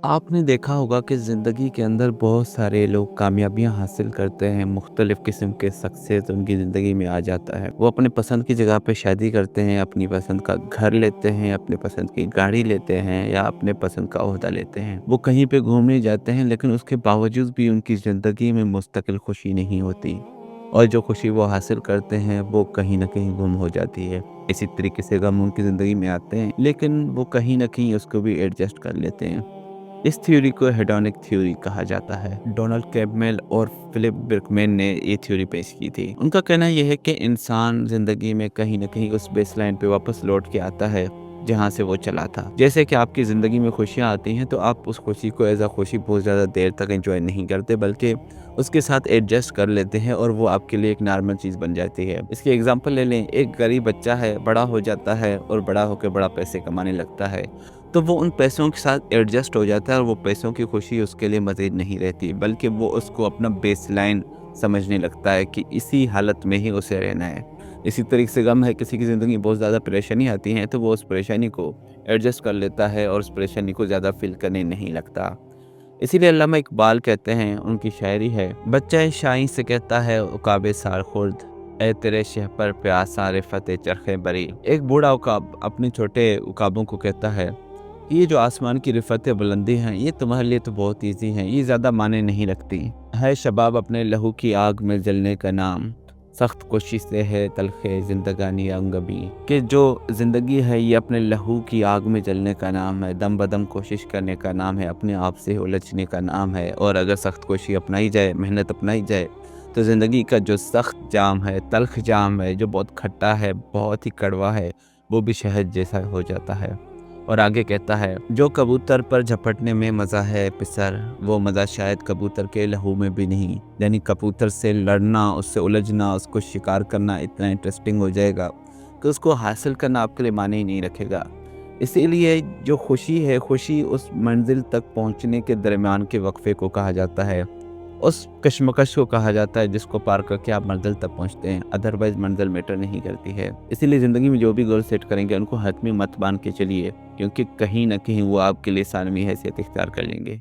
आपने देखा होगा कि ज़िंदगी के अंदर बहुत सारे लोग कामयाबियाँ हासिल करते हैं, मुख्तलिफ़ किस्म के सक्सेस उनकी ज़िंदगी में आ जाता है। वो अपने पसंद की जगह पे शादी करते हैं, अपनी पसंद का घर लेते हैं, अपने पसंद की गाड़ी लेते हैं या अपने पसंद का ओहदा लेते हैं। वो कहीं पे घूमने जाते हैं लेकिन उसके बावजूद भी उनकी ज़िंदगी में मुस्तकिल खुशी नहीं होती और जो खुशी वो हासिल करते हैं वो कहीं न कहीं गुम हो जाती है। इसी तरीके से गम उनकी ज़िंदगी में आते हैं लेकिन वो कहीं न कहीं उसको भी एडजस्ट कर लेते हैं। इस थ्योरी को हेडोनिक थ्योरी कहा जाता है। डोनाल्ड कैम्पबेल और फिलिप बिर्कमैन ने ये थ्योरी पेश की थी। उनका कहना यह है कि इंसान ज़िंदगी में कहीं न कहीं उस बेसलाइन पे वापस लौट के आता है, जहाँ से वो चला था। जैसे कि आपकी ज़िंदगी में खुशियाँ आती हैं, तो आप उस खुशी को एज़ अ खुशी बहुत ज़्यादा देर तक एन्जॉय नहीं करते, बल्कि उसके साथ एडजस्ट कर लेते हैं और वो आपके लिए एक नॉर्मल चीज़ बन जाती है। इसकी एग्ज़ाम्पल ले लें, एक गरीब बच्चा है, बड़ा हो जाता है और बड़ा होके बड़ा पैसे कमाने लगता है। तो वो उन पैसों के साथ एडजस्ट हो जाता है और वो पैसों की खुशी उसके लिए मज़ीद नहीं रहती, बल्कि वो उसको अपना बेसलाइन समझने लगता है कि इसी हालत में ही उसे रहना है। इसी तरीके से गम है, किसी की ज़िंदगी में बहुत ज़्यादा परेशानी आती है तो वो उस परेशानी को एडजस्ट कर लेता है और उस परेशानी को ज़्यादा फ़ील करने नहीं लगता। इसीलिए अल्लामा इकबाल कहते हैं, उनकी शायरी है, बच्चा शाहीं से कहता है उकाबे सार खुर्द, ए तेरे शह पर प्यासा रिफ़त चरखे बरी। एक बूढ़ा उकाब अपने छोटे उकाबों को कहता है, ये जो आसमान की रिफ़तें बुलंदी हैं, ये तुम्हारे लिए तो बहुत ईज़ी हैं, ये ज़्यादा मायने नहीं रखती। है शबाब अपने लहू की आग में जलने का नाम, सख्त कोशिश से है तलख़े ज़िंदगानी अंगबी। कि जो ज़िंदगी है ये अपने लहू की आग में जलने का नाम है, दम बदम कोशिश करने का नाम है, अपने आप से उलझने का नाम है। और अगर सख्त कोशिश अपनाई जाए, मेहनत अपनाई जाए, तो ज़िंदगी का जो सख्त जाम है, तल्ख़ जाम है, जो बहुत खट्टा है, बहुत ही कड़वा है, वो भी शहद जैसा हो जाता है। और आगे कहता है, जो कबूतर पर झपटने में मज़ा है पिसर, वो मज़ा शायद कबूतर के लहू में भी नहीं। यानी कबूतर से लड़ना, उससे उलझना, उसको शिकार करना इतना इंटरेस्टिंग हो जाएगा कि उसको हासिल करना आपके लिए मायने ही नहीं रखेगा। इसीलिए जो खुशी है, खुशी उस मंजिल तक पहुंचने के दरमियान के वक्फे को कहा जाता है, उस कशमकश को कहा जाता है जिसको पार करके आप मंजिल तक पहुंचते हैं। अदरवाइज मंजिल मैटर नहीं करती है। इसीलिए ज़िंदगी में जो भी गोल सेट करेंगे उनको हाथ में मत बांध के चलिए, क्योंकि कहीं ना कहीं वो आपके लिए सानवी हैसियत इख्तियार कर लेंगे।